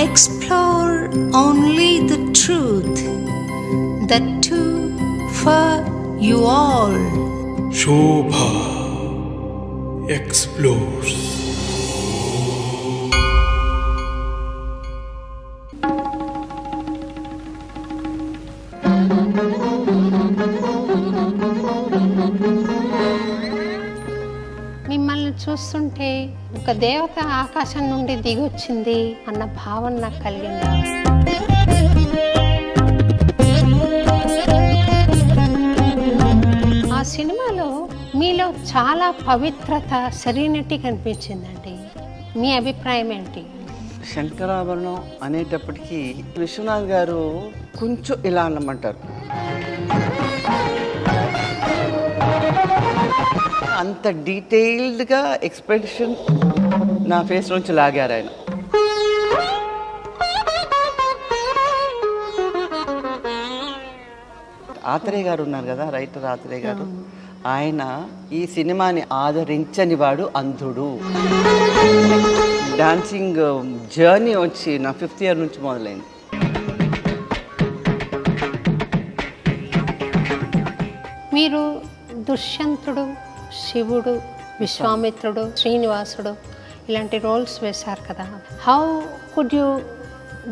explore only the truth, that too for you all. Shobha explores. మిమ్మల్ని చూస్తుంటే ఒక దేవత ఆకాశం నుండి దిగొచ్చింది అన్న భావన నాకు కలిగింది. ఆ సినిమాలో మీలో చాలా పవిత్రత, సెరీనిటీ కనిపించిందండి. మీ అభిప్రాయం ఏంటి? శంకరాభరణం అనేటప్పటికీ విశ్వనాథ్ గారు కొంచెం ఇలా అన్నమంటారు, అంత డీటెయిల్డ్గా ఎక్స్ప్రెషన్ నా ఫేస్ నుంచి లాగారు ఆయన. ఆత్రేయ గారు ఉన్నారు కదా, రైటర్ ఆత్రేయ గారు, ఆయన ఈ సినిమాని ఆదరించని వాడు అంధుడు. డాన్సింగ్ జర్నీ వచ్చి నా 5th ఇయర్ నుంచి మొదలైంది. మీరు దుష్యంతుడు, శివుడు, విశ్వామిత్రుడు, శ్రీనివాసుడు ఇలాంటి రోల్స్ వేశారు కదా. How could you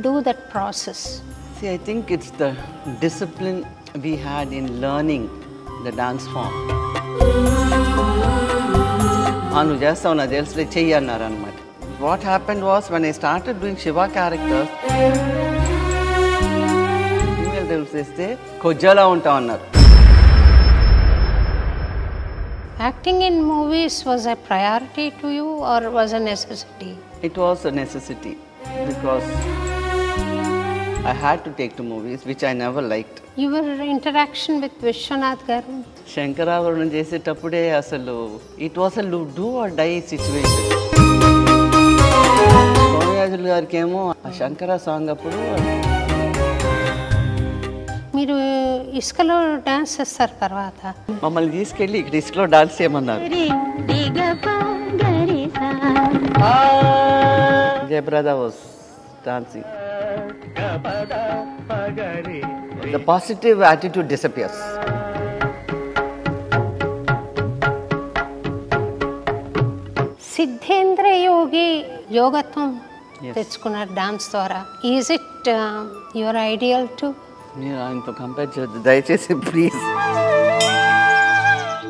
do that process? See, I think it's the discipline we had in learning the dance form. నువ్వు చేస్తావు నాకు తెలుసులే చెయ్యి అన్నారు అనమాట. What happened was when I started doing Shiva characters, female తెలిసేస్తే కొజ్జలా ఉంటాం అన్నారు. Acting in movies was a priority to you or was a necessity? It was a necessity because I had to take to movies which I never liked. Your interaction with Vishwanath garu? Sankarabharanam చేసేటప్పుడే అసలు it was a do or die situation. Somayajulu గారికి ఏమో ఆ Shankara song అప్పుడు మీరు ఇసుకలో dance చేస్తారు తర్వాత మమ్మల్ని తీసుకెళ్ళి ఇక్కడ ఇసుకలో డాన్స్ చేయమన్నారు. Jayaprada was dancing. The positive attitude disappears. Siddhendra Yogi యోగత్వం తెచ్చుకున్నారు డాన్స్ ద్వారా. Is it your ideal too? మీరు ఆయనతో కంపేర్ చేయొద్దు దయచేసి please.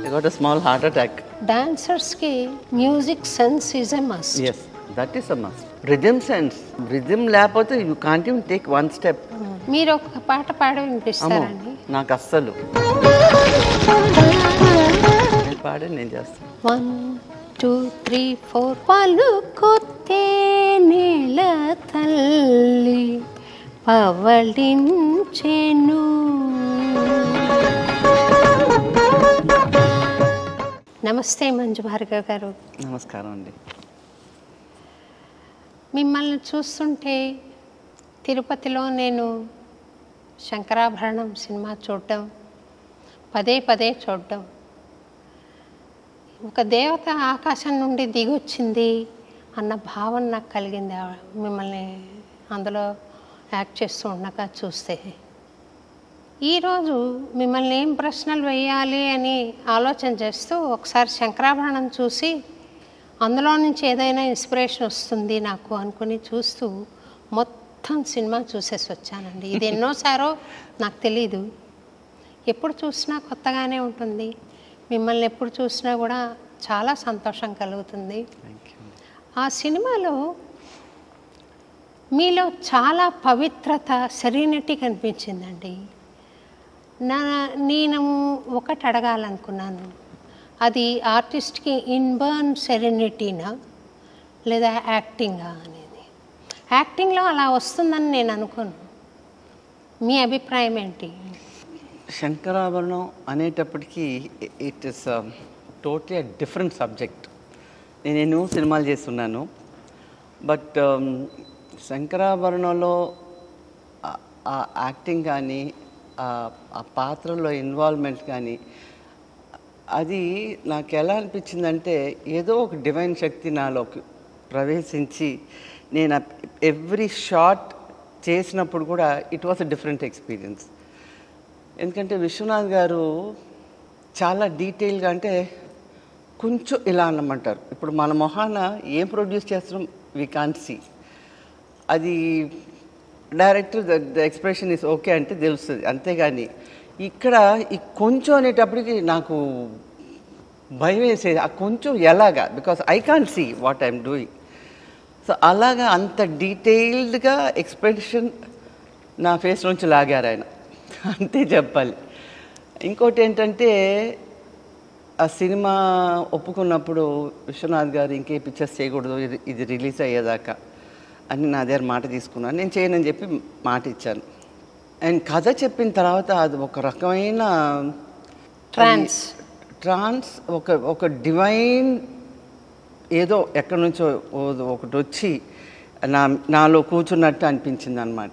I got a small heart attack. Dancers ki music sense is a must. Yes, that is a must. Rhythm sense. Rhythm లేకపోతే you can't even take one step. మీరు ఒక పాట పాడి వినిపిస్తారండి? నాకు అస్సలు పాడే నేను చేస్తాను. 1 2 3 4 పలుకొత్తే నేల తల్లి పవళించెను. నమస్తే మంజు భార్గవ్ గారు. నమస్కారం అండి. మిమ్మల్ని చూస్తుంటే తిరుపతిలో నేను శంకరాభరణం సినిమా చూడటం, పదే పదే చూడటం, ఒక దేవత ఆకాశం నుండి దిగొచ్చింది అన్న భావన నాకు కలిగింది మిమ్మల్ని అందులో యాక్ట్ చేస్తూ ఉండగా చూస్తే. ఈరోజు మిమ్మల్ని ఏం ప్రశ్నలు వేయాలి అని ఆలోచన చేస్తూ ఒకసారి శంకరాభరణం చూసి అందులో నుంచి ఏదైనా ఇన్స్పిరేషన్ వస్తుంది నాకు అనుకుని చూస్తూ మొత్తం సినిమా చూసేసి వచ్చానండి. ఇది ఎన్నోసారో నాకు తెలీదు. ఎప్పుడు చూసినా కొత్తగానే ఉంటుంది. మిమ్మల్ని ఎప్పుడు చూసినా కూడా చాలా సంతోషం కలుగుతుంది. ఆ సినిమాలో మీలో చాలా పవిత్రత, సెరీనిటీ కనిపించిందండి. నేను ఒకటి అడగాలనుకున్నాను, అది ఆర్టిస్ట్కి ఇన్బర్న్ సెరెనిటీనా లేదా యాక్టింగా అనేది. యాక్టింగ్లో అలా వస్తుందని నేను అనుకోను. మీ అభిప్రాయం ఏంటి? శంకరాభరణం అనేటప్పటికీ it is totally different subject. నేను ఎన్నో సినిమాలు చేస్తున్నాను, బట్ శంకరాభరణంలో ఆ యాక్టింగ్ కానీ ఆ పాత్రలో ఇన్వాల్వ్మెంట్ కానీ అది నాకు ఎలా అనిపించిందంటే ఏదో ఒక డివైన్ శక్తి నాలోకి ప్రవేశించి నేను ఎవ్రీ షాట్ చేసినప్పుడు కూడా it was a different experience. ఎందుకంటే విశ్వనాథ్ గారు చాలా డీటెయిల్గా, అంటే కొంచెం ఇలా అన్నమంటారు. ఇప్పుడు మన మొహాన ఏం ప్రొడ్యూస్ చేస్తున్నాం వీ కాంట్ సీ, అది director the expression is okay అంటే తెలుస్తుంది. అంతేగాని ఇక్కడ ఈ కొంచెం అనేటప్పటికి నాకు భయం వేసేది, ఆ కొంచెం ఎలాగా, because I can't see what I'm doing. So అలాగా అంత డీటెయిల్డ్గా ఎక్స్ప్రెషన్ నా ఫేస్ నుంచి లాగారు ఆయన, అంతే చెప్పాలి. ఇంకోటి ఏంటంటే ఆ సినిమా ఒప్పుకున్నప్పుడు విశ్వనాథ్ గారు ఇంకే పిక్చర్స్ చేయకూడదు, ఇది రిలీజ్ అయ్యేదాకా అని నా దగ్గర మాట తీసుకున్నాను. నేను చేయనని చెప్పి మాట ఇచ్చాను. అండ్ కథ చెప్పిన తర్వాత అది ఒక రకమైన ట్రాన్స్ ఒక డివైన్ ఏదో ఎక్కడి నుంచో ఒకటి వచ్చి నాలో కూర్చున్నట్టు అనిపించింది అనమాట.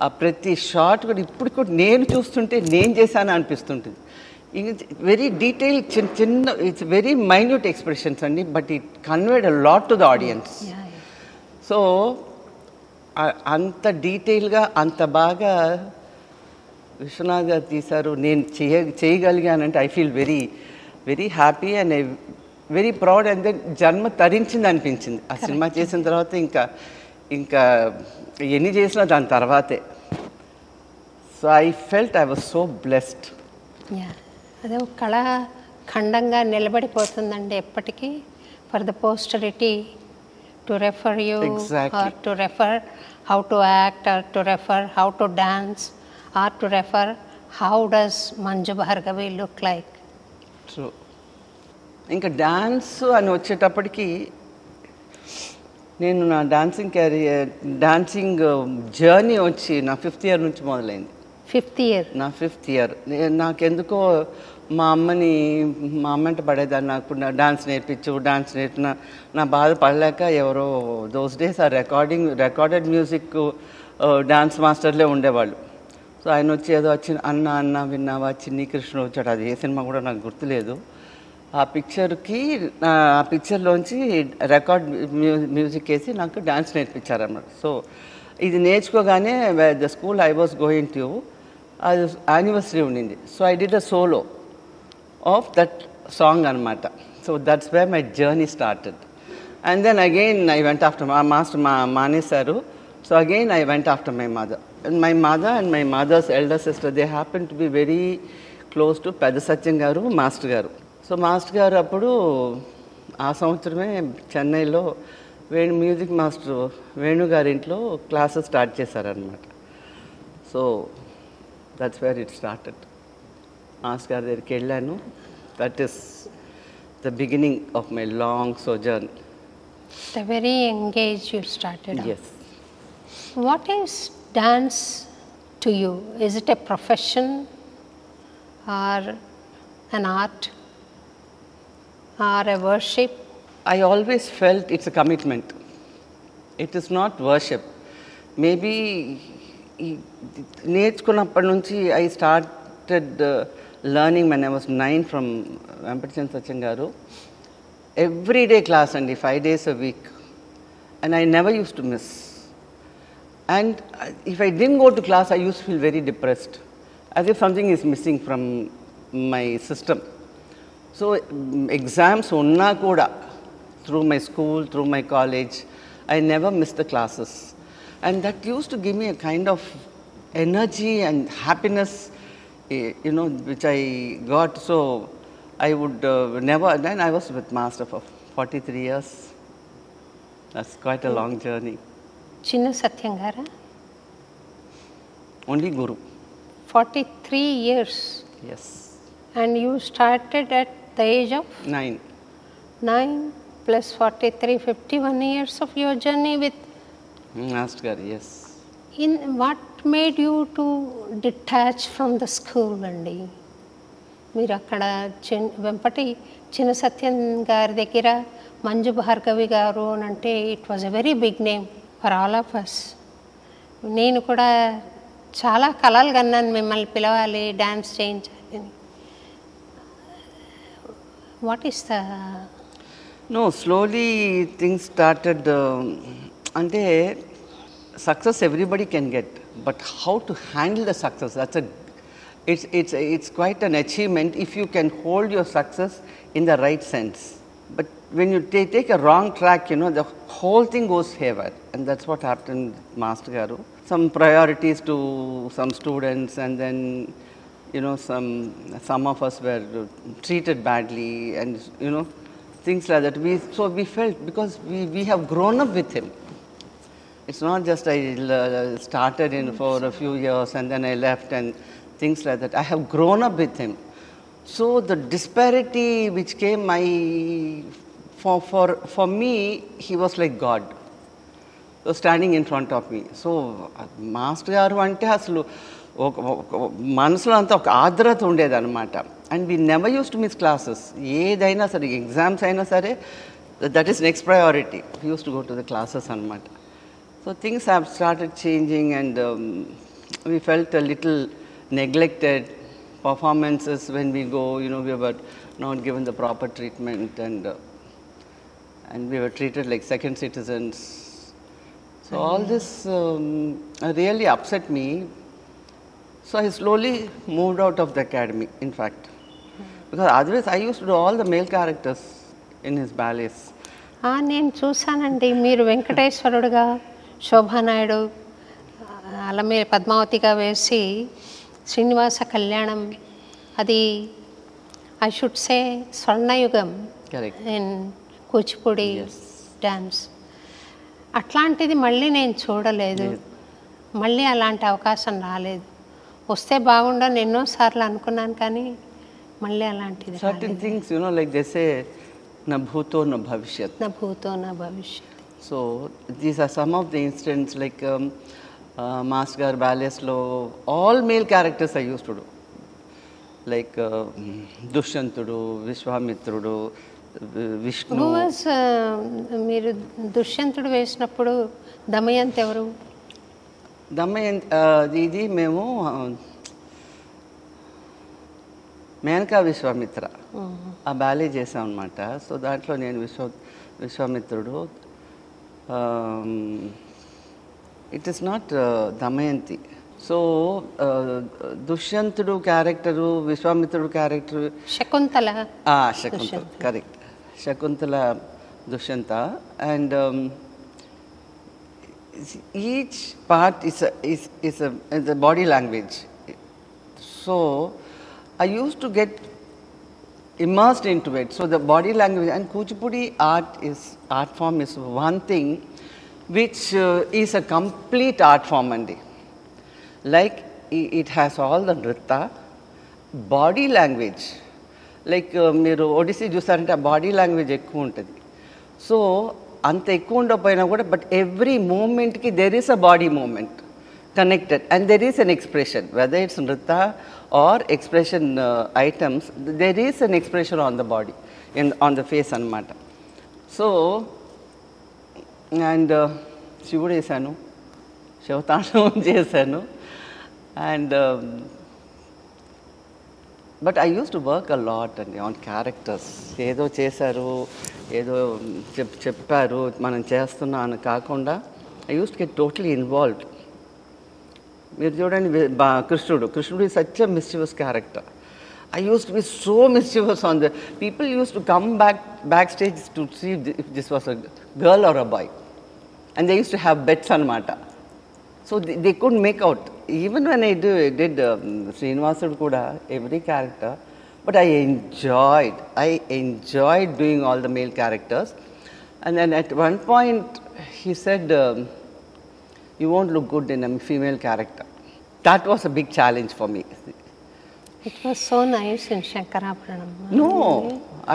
ఆ ప్రతి షాట్ కూడా ఇప్పుడు కూడా నేను చూస్తుంటే నేను చేశాను అనిపిస్తుంటుంది. వెరీ డీటెయిల్ చిన్న ఇట్స్ వెరీ మైన్యూట్ ఎక్స్ప్రెషన్స్ అండి, but it conveyed a lot to the audience. So అంత డీటెయిల్గా అంత బాగా విశ్వనాథ్ గారు తీశారు. నేను చేయగలిగానంటే I feel very very happy and very proud. And then జన్మ తరించింది అనిపించింది ఆ సినిమా చేసిన తర్వాత. ఇంకా ఎన్ని చేసినా దాని తర్వాతే. So I felt I was so blessed. అదే ఒక కళాఖండంగా నిలబడిపోతుందండి ఎప్పటికీ, for the posterity to refer you, or to refer how to act, or to refer how to dance, or to refer how does Manju Bhargavi look like. True. ఇంకా dance అని వచ్చేటప్పటికి నేను నా డాన్సింగ్ జర్నీ వచ్చి నా 5th ఇయర్ నుంచి మొదలైంది. 5th year? నా 5th ఇయర్. నాకెందుకో మా అమ్మంట పడేదాన్ని, నాకు డాన్స్ నేర్పిన నా బాధ పడలేక ఎవరో దోస్ డేస్ ఆ రికార్డెడ్ మ్యూజిక్ డాన్స్ మాస్టర్లే ఉండేవాళ్ళు. సో ఆయన వచ్చి ఏదో అన్న విన్నావా, చిన్ని కృష్ణ వచ్చాడు, అది ఏ సినిమా కూడా నాకు గుర్తులేదు. ఆ పిక్చర్లోంచి రికార్డ్ మ్యూజిక్ వేసి నాకు డాన్స్ నేర్పించారన్నమాట. సో ఇది నేర్చుకోగానే the school I was going to, అది యానివర్సరీ ఉండింది. So I did a solo of that song అనమాట. So that's where my journey started. And then again I went after మా master మానేశారు. So again I went after my mother. And my mother and my mother's elder sister, they happen to be very close to Peda Satyam గారు, master గారు. So master గారు అప్పుడు ఆ సంవత్సరమే చెన్నైలో music master Venu గారి ఇంట్లో క్లాసెస్ స్టార్ట్ చేశారనమాట. So that's wear it started. Master గారి దగ్గరికి వెళ్ళాను. That is the beginning of my long సోజర్న్. The very young age you started. Yes. What is dance to you? Is it a profession or an art or a worship? I always felt it's a commitment. It is not worship. Maybe నేర్చుకున్నప్పటి నుంచి I started learning when I was 9 from Vempatichan Sachin garu. Everyday class and 5 days a week, and I never used to miss. And if I didn't go to class, I used to feel very depressed, as if something is missing from my system. So exams unna kuda, through my school, through my college, I never missed the classes, and that used to give me a kind of energy and happiness, which I got. So I would never. Then I was with Master for 43 years. That's quite a long journey. Chinna Satyam Gara? Only Guru. 43 years? Yes. And you started at the age of? 9. 9 plus 43, 51 years of your journey with? Master Garu, yes. In what made you to detach from the school, Andi? మీరు అక్కడ వెంపటి చిన్న సత్యం గారి దగ్గర మంజు భార్గవి గారు అని అంటే it was a very big name for all of us. నేను కూడా చాలా కలలు కన్నాను మిమ్మల్ని పిలవాలి, డ్యాన్స్ చేయించాలి. What is the? No, slowly things started. అంటే success everybody can get, but how to handle the success, that's it's quite an achievement if you can hold your success in the right sense. But when you take a wrong track, the whole thing goes haywire, and that's what happened Master Garu. Some priorities to some students, and then some of us were treated badly, and things like that. So we felt, because we have grown up with him. It's not just I started in for a few years and then I left and things like that. I have grown up with him. So the disparity which came, for me, he was like God. So standing in front of me. So master గారు అంటే అసలు ఒక మనసులో అంతా ఒక ఆర్ద్రత ఉండేది అనమాట. And we never use to miss classes. ఏదైనా సరే, ఎగ్జామ్స్ అయినా సరే, that is next priority. We use to go to the classes అనమాట. So things have started changing, and we felt a little neglected. Performances, when we go, we were not given the proper treatment, and we were treated like second citizens. So all this really upset me. So I slowly moved out of the academy, in fact, because otherwise I used to do all the male characters in his ballets. నేను చూశానండి, మీరు వెంకటేశ్వరుడుగా, శోభానాయుడు అలా మీరు పద్మావతిగా వేసి శ్రీనివాస కళ్యాణం, అది I should say స్వర్ణయుగం in Kuchipudi dance. అట్లాంటిది మళ్ళీ నేను చూడలేదు, మళ్ళీ అలాంటి అవకాశం రాలేదు. వస్తే బాగుండని ఎన్నోసార్లు అనుకున్నాను, కానీ మళ్ళీ అలాంటిది certain things, like they say, na bhuto na bhavishyat. నా భూతో నా భవిష్యత్. So these are some of the incidents, like Master Garu ballets lo all male characters I used to do, like Dushyantudu, Vishwamitrudu, Vishnu. Who was మీరు దుష్యంతుడు వేసినప్పుడు దమయంతి ఎవరు? దమయంతి ఇది మేము మేనకా విశ్వామిత్ర ఆ బ్యాలే చేసాం అనమాట. సో దాంట్లో నేను విశ్వామిత్రుడు. It is not Damayanti. So దుష్యంతుడు క్యారెక్టరు, విశ్వామిత్రుడు character Shakuntala. Shakuntala, correct. Shakuntala Dushyanta. And each part is a body language. So I used to get immersed into it. So the body language, and Kuchipudi art form is one thing which is a complete art form andi. Like it has all the nritta, body language. Like మీరు ఒడిస్సీ చూసారంటే ఆ body language ఎక్కువ ఉంటుంది. So అంత ఎక్కువ ఉండకపోయినా కూడా, but every మూమెంట్కి there is a body movement connected, and there is an expression, whether it's nritta or expression items, there is an expression on the body, on the face anamata. So and శివుడు వేసాను, శివతాండవం చేశాను, and but I used to work a lot and on characters. ఏదో చేశారు, ఏదో చెప్పారు, మనం చేస్తున్నాం అని కాకుండా I used to get totally involved. మీరు చూడండి, కృష్ణుడు is such a mischievous character. I used to be so mischievous on the people used to come backstage to see if this was a girl or a boy, and they used to have bets anamata. So they couldn't make out. Even when I did Srinivasudu kuda, every character, but I enjoyed doing all the male characters. And then at one point he said, you won't look good in a female character. That was a big challenge for me. It was so nice in Shankarabharanam. No,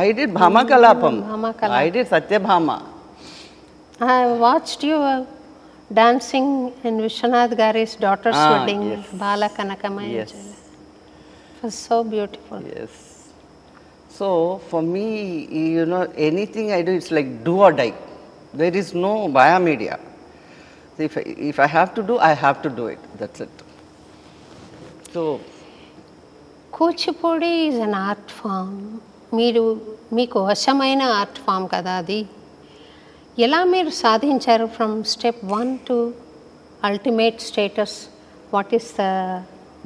I did Bhama Kalapam. I did Satyabhama. I watched you dancing in Vishwanath Gary's daughter's wedding, yes. Bala Kanakamaya. Yes. It was so beautiful. Yes. So for me, anything I do, it's like do or die. There is no via media. If I have to do, I have to do it. That's it. So Kuchipudi is an art form. మీకు వశమైన art form కదా అది. ఎలా మీరు సాధించారు from step 1 to ultimate status? What is the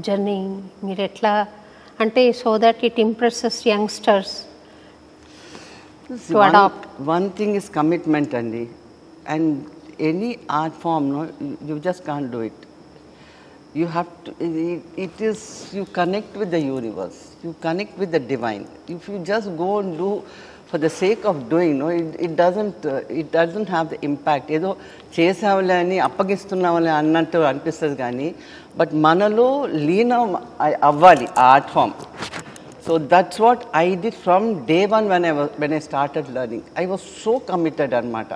journey? మీరు ఎట్లా అంటే so that it impresses youngsters to adapt? One thing is commitment, Andy. And any art form, no, you just can't do it. You have to, it is, you connect with the universe, you connect with the divine. If you just go and do for the sake of doing, no, it doesn't have the impact. ఏదో చేసావులే అని అప్పగిస్తున్నావులే అన్నట్టు అనిపిస్తుంది కానీ but మనలో లీనం అవ్వాలి ఆ art form. So that's what I did from day one when I started learning. I was so committed అనమాట.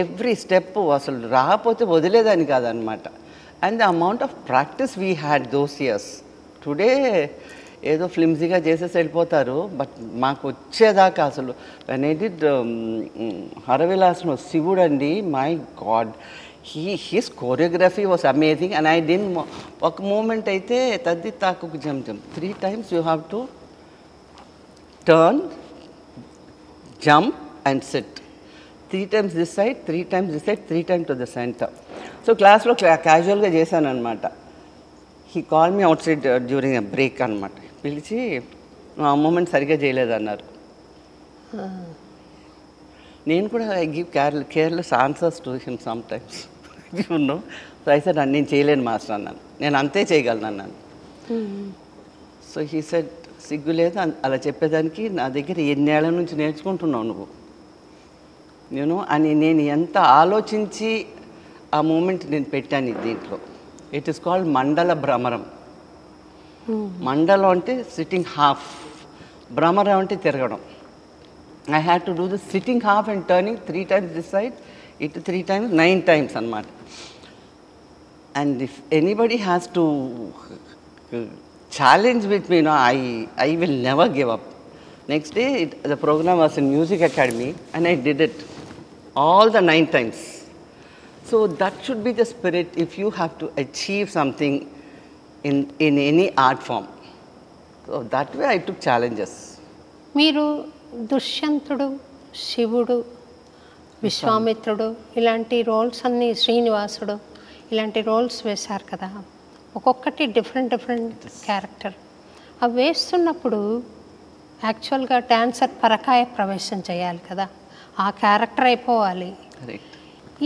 Every step అసలు రాకపోతే వదిలేదని కాదనమాట. And the amount of practice we had those years. Today ఏదో ఫ్లిమ్జీగా చేసేసి వెళ్ళిపోతారు బట్ మాకు వచ్చేదాకా అసలు when I did హరవిలాస్లో శివుడు అండి, my God, his choreography was amazing. And I didn't ఒక మూమెంట్ అయితే తద్ది తాకు జమ్ 3 times you have to turn, jump and sit. 3 times this side, 3 times this side, 3 times to the center. So క్లాస్లో క్యాజువల్గా చేశాను అనమాట. He call me outside during a break అనమాట. పిలిచి ఆ మూమెంట్ సరిగ్గా చేయలేదన్నారు. నేను కూడా I give careless answers to him sometimes. No so I said నేను చేయలేను మాస్టర్ అన్నాను, నేను అంతే చేయగలను అన్నాను. సో హీ సెడ్ సిగ్గు లేదు అలా చెప్పేదానికి, నా దగ్గర ఎన్నేళ్ల నుంచి నేర్చుకుంటున్నావు నువ్వు అని నేను ఎంత ఆలోచించి ఆ మూమెంట్ నేను పెట్టాను దీంట్లో. ఇట్ ఈస్ కాల్డ్ మండల భ్రమరం. మండలం అంటే సిట్టింగ్ హాఫ్, భ్రమరం అంటే తిరగడం. I had to do this sitting half and turning 3 times this side, ఇటు 3 times, 9 times అనమాట. And if anybody has to challenge with me, no, I will never give up. Next day, the program was in Music Academy and I did it all the 9 times. So that should be the spirit if you have to achieve something in any art form. So that way I took challenges. మీరు దుష్యంతుడు, శివుడు, విశ్వామిత్రుడు ఇలాంటి roles అన్నీ, శ్రీనివాసుడు ఇలాంటి roles వేశారు కదా, ఒక్కొక్కటి డిఫరెంట్ క్యారెక్టర్. అవి వేస్తున్నప్పుడు యాక్చువల్గా డాన్సర్ పరకాయ ప్రవేశం చేయాలి కదా, ఆ క్యారెక్టర్ అయిపోవాలి.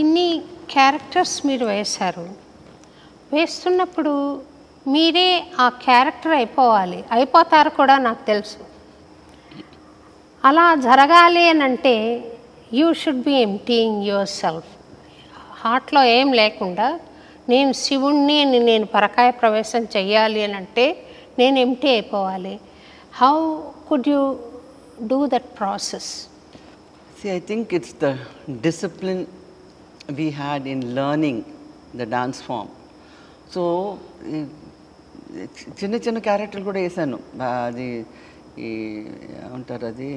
ఇన్ని క్యారెక్టర్స్ మీరు వేశారు. వేస్తున్నప్పుడు మీరే ఆ క్యారెక్టర్ అయిపోవాలి, అయిపోతారు కూడా నాకు తెలుసు. అలా జరగాలి అని అంటే you should be emptying your self. హార్ట్లో ఏం లేకుండా నేను శివుణ్ణి అని నేను పరకాయ ప్రవేశం చెయ్యాలి అని అంటే నేను ఎంప్టీ అయిపోవాలి. How could you do that process? See, I think it's the discipline we had in learning the dance form. So, చిన్న క్యారెక్టర్లు కూడా వేసాను. అది ఉంటారు, అది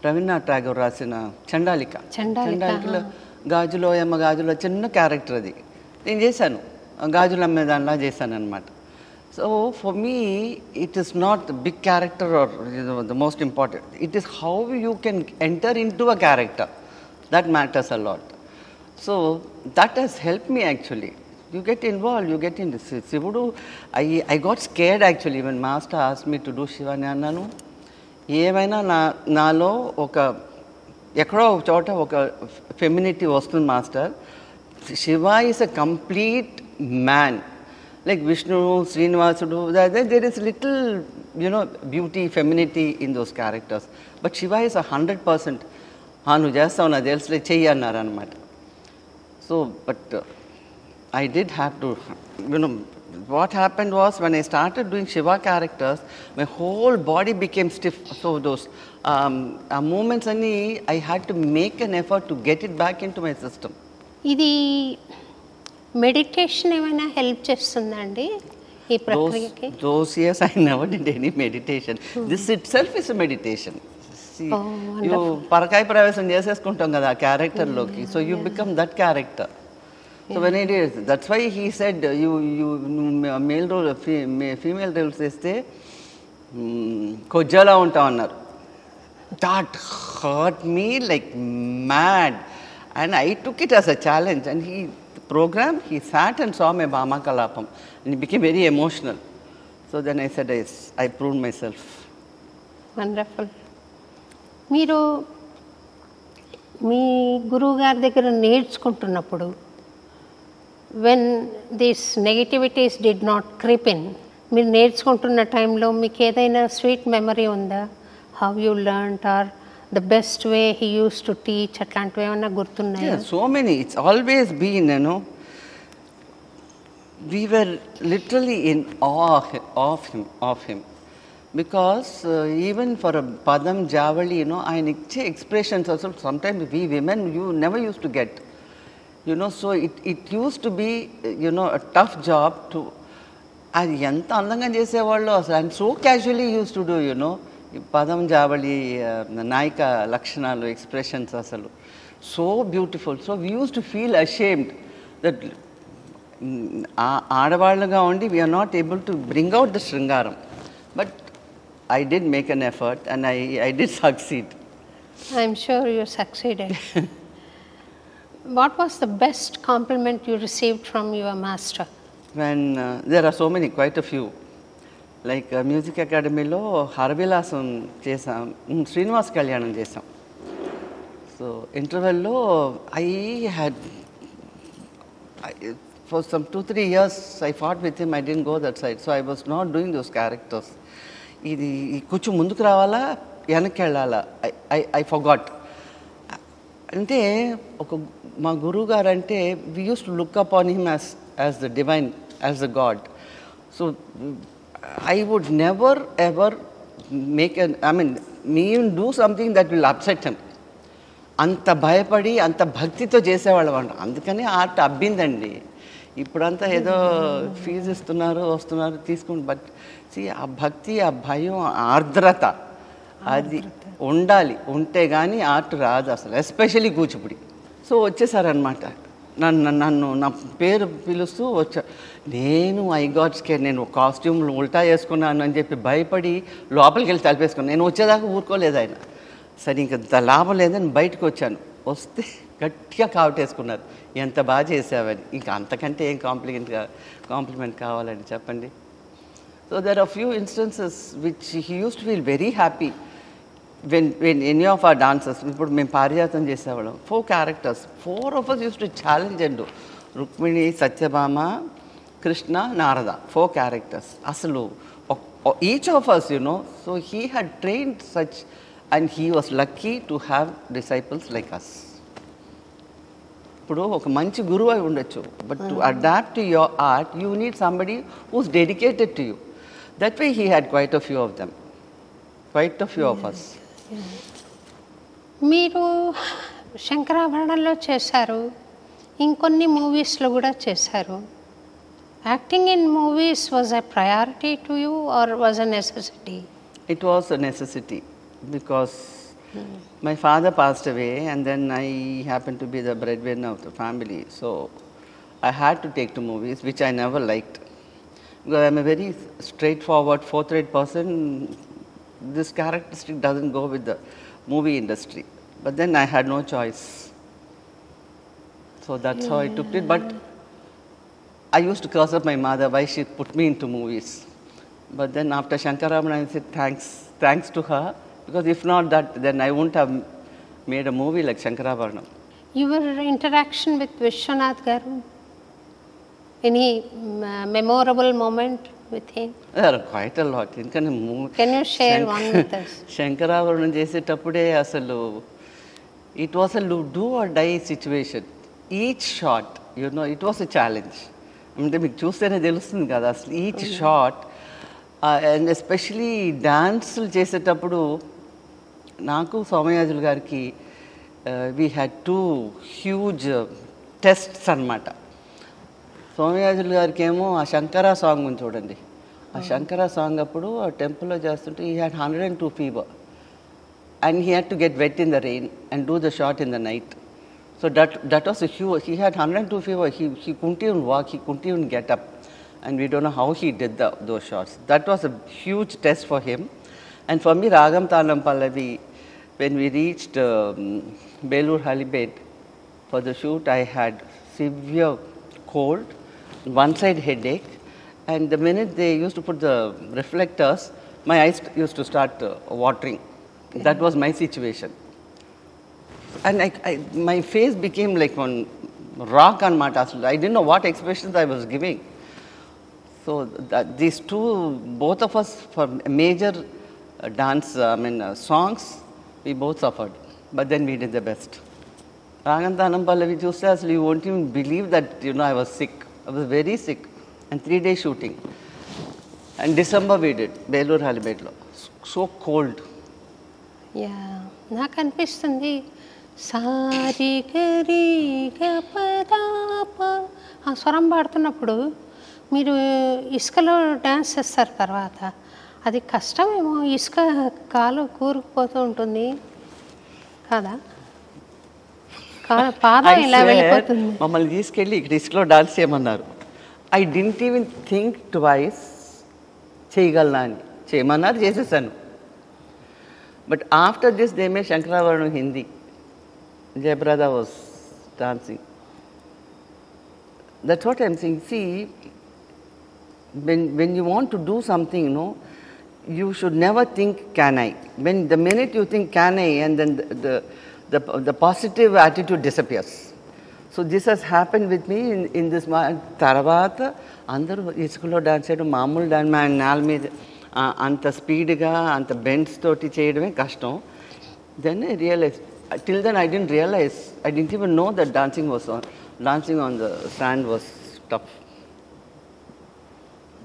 రవీంద్రనాథ్ ఠాగూర్ రాసిన చండాలికలో గాజులో అమ్మ గాజులో చిన్న క్యారెక్టర్ అది నేను చేశాను, గాజులు అమ్మే దానిలా చేశాను అనమాట. So for me it is not big character or the most important, it is how you can enter in to a character that matters a lot. So that he's help me actually. You get involved, you get in this. Sivudu, I got scared actually when master asked me to do Shiva ni annanu. ఏమైనా నాలో ఒక ఎక్కడో ఒక చోట ఒక femininity వస్తుంది master. Shiva is a complete man, like Vishnu, శ్రీనివాసుడు, there is little beauty, femininity in those characters. But Shiva is 100%. నువ్వు చేస్తావు నాకు తెలుసులే చెయ్యి అన్నారు అనమాట. So but I did have to, what happened was when I started doing Shiva characters, my whole body became stiff. So those movements, I had to make an effort to get it back into my system. ఇది meditation ఏమైనా help చేస్తుందండి ఈ ప్రక్రియకి? Those years I never did any meditation. This itself is a meditation. See, you పరకాయ ప్రవేశం చేసేసుకుంటాం కదా ఆ క్యారెక్టర్లోకి. So you become that character. So when I did, that's why he said you male role, female roles చేస్తే కొజ్జలా ఉంటాం అన్నారు. That hurt me like mad. And I took it as a challenge. And he sat and saw my Bhama Kalapam. And he became very emotional. So then I said, yes, I proved myself. Wonderful. మీరు మీ గురువు గారి దగ్గర నేర్చుకుంటున్నప్పుడు when this negativities did not creep in, మీరు నేర్చుకుంటున్న టైంలో మీకు ఏదైనా స్వీట్ మెమరీ ఉందా? How you learned or the best way he use to teach, అట్లాంటివి ఏమన్నా గుర్తున్నాయా? Yeah, so many. It's always been, we were literally in awe of him. Because even for a Padam Javali, ఆయన ఇచ్చే expressions also sometimes we women, you never used to get. So it used to be, a tough job to, అది ఎంత అందంగా చేసేవాళ్ళు అసలు. And so casually use to do, పదం జావళి నాయిక లక్షణాలు, ఎక్స్ప్రెషన్స్ అసలు so beautiful. So we use to feel ashamed that ఆడవాళ్ళుగా ఉండి we are not able to bring out the శృంగారం. But I did make an effort and I did succeed. I'm sure you succeeded. What was the best compliment you received from your master? When there are so many, quite a few. Like Music Academy lo Haravilasam chesam, Srinivas Kalyanam chesam. So interval lo for some 2-3 years I fought with him. I didn't go that side. So I was not doing those characters. ఇది కొంచెం ముందుకు రావాలా వెనక్కి వెళ్ళాలా, I forgot. అంటే మా గురువు గారు అంటే we use to look up on him as the divine, as the god. So I would never ever do something that will upset him. అంత భయపడి అంత భక్తితో చేసేవాళ్ళం అంట. అందుకని ఆర్ట్ అబ్బిందండి. ఇప్పుడంతా ఏదో ఫీజు ఇస్తున్నారు, వస్తున్నారు, తీసుకుంటు. బట్ ఆ భక్తి, ఆ భయం, ఆర్ద్రత అది ఉండాలి. ఉంటే కానీ ఆర్ట్ రాదు అసలు, ఎస్పెషలీ కూచిపూడి. సో వచ్చేసారనమాట. నన్ను నా పేరు పిలుస్తూ వచ్చా. నేను ఐ గాట్ స్కేర్. నేను కాస్ట్యూమ్లు ఉల్టా వేసుకున్నాను అని చెప్పి భయపడి లోపలికి వెళ్ళి తలిపేసుకున్నాను. నేను వచ్చేదాకా ఊరుకోలేదు ఆయన. సరే ఇంకా లాభం లేదని బయటకు వచ్చాను. వస్తే గట్టిగా కావటేసుకున్నారు, ఎంత బాగా చేసావని. ఇంకా అంతకంటే ఏం కాంప్లిమెంట్ కావాలని చెప్పండి. So there are few instances which he use to feel very happy when any of our dancers, ఇప్పుడు మేము పారిజాతం చేసేవాళ్ళం, 4 characters, 4 of us used to challenge and do. Rukmini, Satyabhama, Krishna, Narada, 4 characters. అసలు each of us, so he had trained such, and he was lucky to have disciples like us. ఇప్పుడు ఒక మంచి గురువు అయి ఉండొచ్చు, but to adapt to your art you need somebody who's dedicated to you. That way he had quite a few of them, quite a few of us. మీరు శంకరాభరణంలో చేశారు, ఇంకొన్ని మూవీస్లో కూడా చేశారు. Acting in movies was a priority to you or was a necessity? It was a necessity because my father passed away and then I happened to be the breadwinner of the family. So I had to take to movies, which I never liked. Because I'm a very straightforward, forthright person. This characteristic doesn't go with the movie industry. But then I had no choice. So that's how I took it. But I used to curse up my mother why she put me into movies. But then after Shankarabharan, I said thanks to her, because if not that, then I wouldn't have made a movie like Shankarabharanam. Your interaction with Vishwanath Garu, any memorable moment with him? There are quite a lot. Can you share one with us? Shankarabharanam చేసేటప్పుడే అసలు it was a do or die situation. Each shot, it was a challenge. అంటే మీకు చూస్తేనే తెలుస్తుంది కదా అసలు each shot. And especially డాన్సులు చేసేటప్పుడు నాకు సోమయాజులు గారికి వీ హ్యాడ్ 2 హ్యూజ్ టెస్ట్స్ అనమాట. సోమయాజులు గారికి ఏమో ఆ శంకరా సాంగ్ ఉంది చూడండి, ఆ శంకరా సాంగ్ అప్పుడు ఆ టెంపుల్లో చేస్తుంటే he had 102 fever and he had to get wet in the rain and do the shot in the night. So that was a huge, he had 102 fever, he couldn't even walk, he couldn't even get up. And we don't know how he did those shots. That was a huge test for him. And for me, Ragam Talam Pallavi, when we reached Belur Halibet for the shoot, I had severe cold, one side headache, and the minute they used to put the reflectors, my eyes used to start watering. That was my situation. And my face became like one rock on Mata. I didn't know what expressions I was giving. So these two, both of us, for major songs, we both suffered. But then we did the best. Ragantanam Pallavi Chustas, you won't even believe that, I was sick. I was very sick. And 3-day shooting. And December we did, Belur Halibetlo. So cold. Yeah. నాకు అనిపిస్తుంది సారి గరి గపదాప ఆ స్వరం పాడుతున్నప్పుడు మీరు ఇసుకలో dance చేస్తారు తర్వాత అది కష్టమేమో ఇసుక కాలు కూరుకుపోతూ ఉంటుంది కదా పాదం ఇలా వెళ్ళిపోతుంది మమ్మల్ని తీసుకెళ్ళి ఇక్కడ ఇసుకలో డాన్స్ చేయమన్నారు I didn't even think twice చేయగలనా అని చేయమన్నారు చేసేసాను but after this they may Sankarabharanam Hindi Jayaprada was dancing. That's what I'm saying. See, when you want to do something, you should never think, can I? When the minute you think, can I, and then the positive attitude disappears. So this has happened with me in this Taravata, andaru iskulo dance cheyadam maamul dance man naal meeda anta speed ga anta bends toti cheyadame kashtam. Then I realized, till then I didn't realize, I didn't even know that dancing on the sand was tough.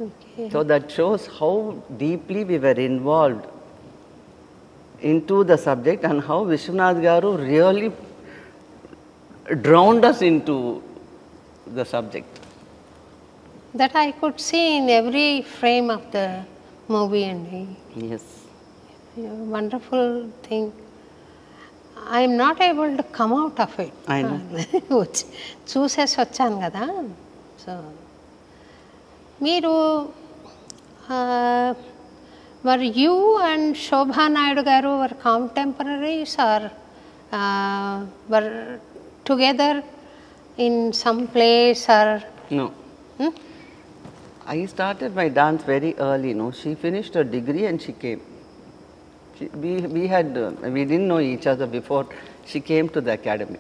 Okay. So that shows how deeply we were involved into the subject and how Vishwanath Garu really drowned us into the subject. That I could see in every frame of the movie and Yes. wonderful thing. I am not able to come out of it. I know. చూసేసి వచ్చాను కదా so మీరు మరి you and Shobha Naidu garu were contemporaries or were together in some place or No. I started my dance very early. She finished her degree and she came. We didn't know each other before she came to the academy.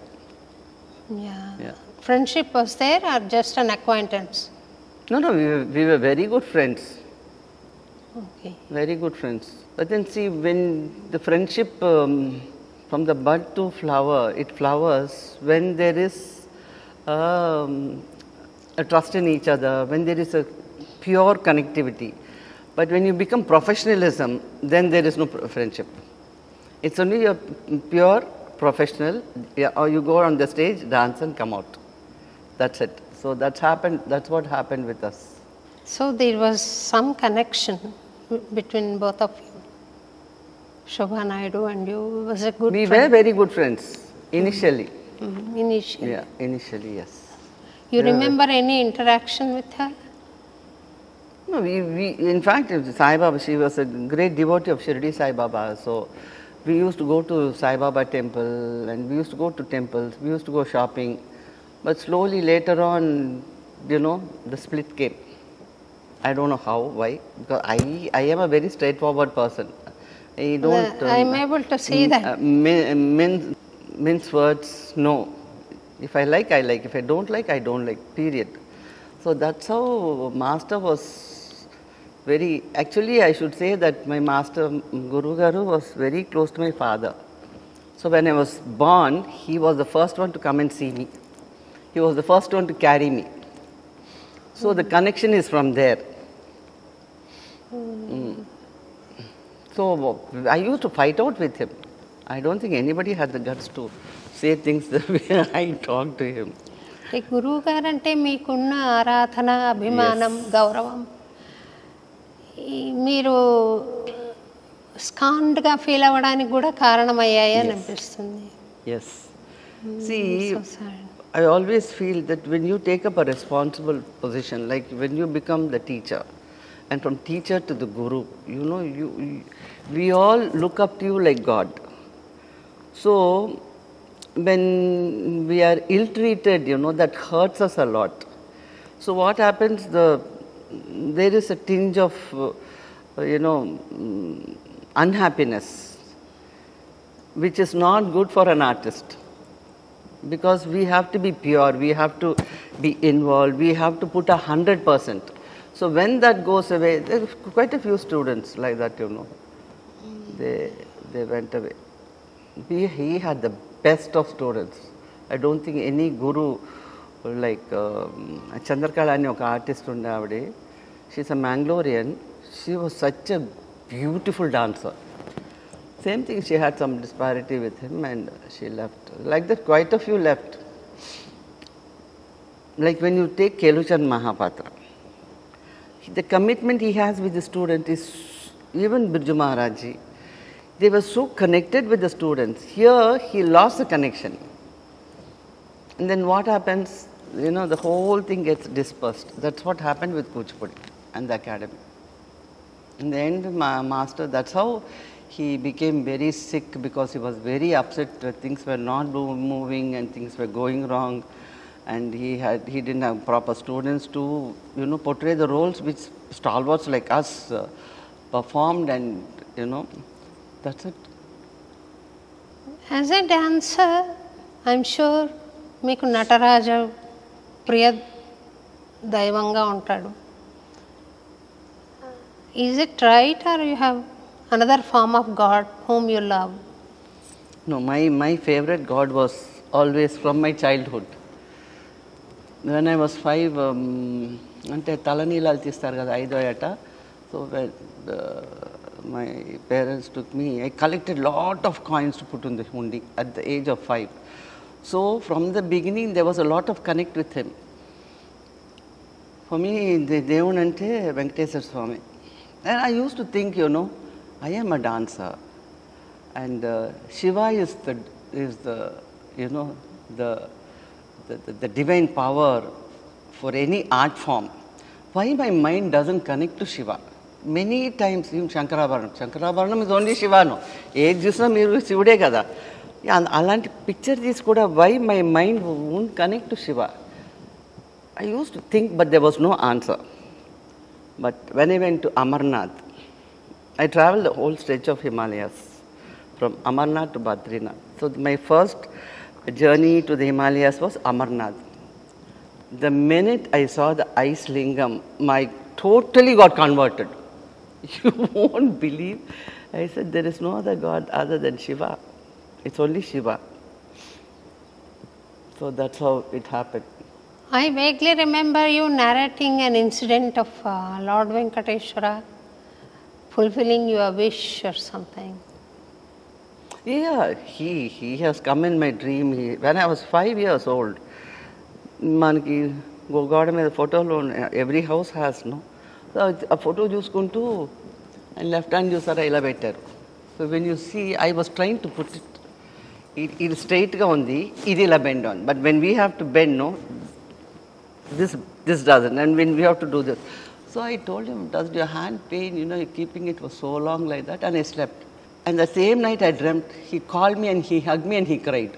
Yeah. Friendship was there or just an acquaintance? No, we were very good friends. Okay. Very good friends. But then see, when the friendship from the bud to flower, it flowers when there is a trust in each other, when there is a pure connectivity. But when you become professionalism, then there is no friendship. It's only a pure professional, or you go on the stage, dance and come out. That's it. So that's what happened with us. So there was some connection between both of you. Shobha Naidu and you was a good We friend. were very good friends, initially. Initially. Yeah, initially, yes. You remember any interaction with her? No, in fact, Sai Baba, she was a great devotee of Shirdi Sai Baba. So we used to go to Sai Baba temple and we used to go to temples, we used to go shopping. But slowly later on, the split came. I don't know how, why, because I am a very straightforward person. I don't... I am able to see that. Mince words, no. If I like, I like. If I don't like, I don't like, period. So that's how Master was very... Actually, I should say that my Master, Guru Garu, was very close to my father. So when I was born, he was the first one to come and see me. He was the first one to carry me. So the connection is from there. So I used to fight out with him. I don't think anybody had the guts to say things the way I talked to him. గురువు guarantee మీకున్న ఆరాధన అభిమానం గౌరవం మీరు స్కాండ్గా feel అవ్వడానికి కూడా కారణమయ్యాయి అని అనిపిస్తుంది. Yes. See, So sad. I always feel that when you take up a responsible position, like when you become the teacher, and from teacher to the guru, we all look up to you like God. So when we are ill-treated, you know, that hurts us a lot. So what happens, there is a tinge of, unhappiness, which is not good for an artist. Because we have to be pure, we have to be involved, we have to put 100%. So when that goes away, there are quite a few students like that, you know. They went away. He had the best of students. I don't think any guru like Chandrakala ani oka artist unde avade. She's a Mangalorean. She was such a beautiful dancer. Same thing, she had some disparity with him and she left. Like that, quite a few left. Like when you take Keluchan Mahapatra, the commitment he has with the student is, even Birju Maharajji, they were so connected with the students. Here, he lost the connection. And then what happens, you know, the whole thing gets dispersed. That's what happened with Kuchipudi and the academy. In the end, master, that's how he became very sick, because he was very upset that things were not moving and things were going wrong. And he didn't have proper students to, you know, portray the roles which stalwarts like us performed, and, you know, that's it. As a dancer, I'm sure మీకు నటరాజ ప్రియ దైవంగా ఉంటాడు. Is it right, or you have another form of God whom you love? No, my favorite God was always from my childhood. When I was 5, అంటే తలనీలాలు తీస్తారు కదా 5వ ఏట. So when my parents took me, I collected lot of coins to put in the hundi at the age of 5. So from the beginning there was a lot of connect with him. For me, దేవుడు అంటే వెంకటేశ్వర స్వామి. And I used to think, you know, I am a dancer, and Shiva is the you know, the divine power for any art form. Why my mind doesn't connect to Shiva? Many times, even Shankarabharanam is only Shiva, no? Age chusna meeru Shivude kada. Alanti picture this kuda, why my mind won't connect to Shiva? I used to think, but there was no answer. But when I went to Amarnath, I traveled the whole stretch of Himalayas, from Amarnath to Badrinath. So my first journey to the Himalayas was Amarnath. The minute I saw the ice lingam, my totally got converted. You won't believe. I said, there is no other God other than Shiva. It's only Shiva. So that's how it happened. I vaguely remember you narrating an incident of Lord Venkateshwara fulfilling your wish or something. Yeah, he has come in my dream. When I was 5 years old, manaki goda మీద ఫోటోలో every house has, no? So a photo చూసుకుంటూ and left hand చూసారా ఇలా పెట్టారు. So when you see, I was trying to put it, ఇది straight గా ఉంది, ఇది ఇలా bend on. But when we have to bend, no, this doesn't, and when we have to do this. So I told him, does your hand pain, you know, you're keeping it for so long like that? And I slept. And the same night I dreamt, he called me and he hugged me and he cried.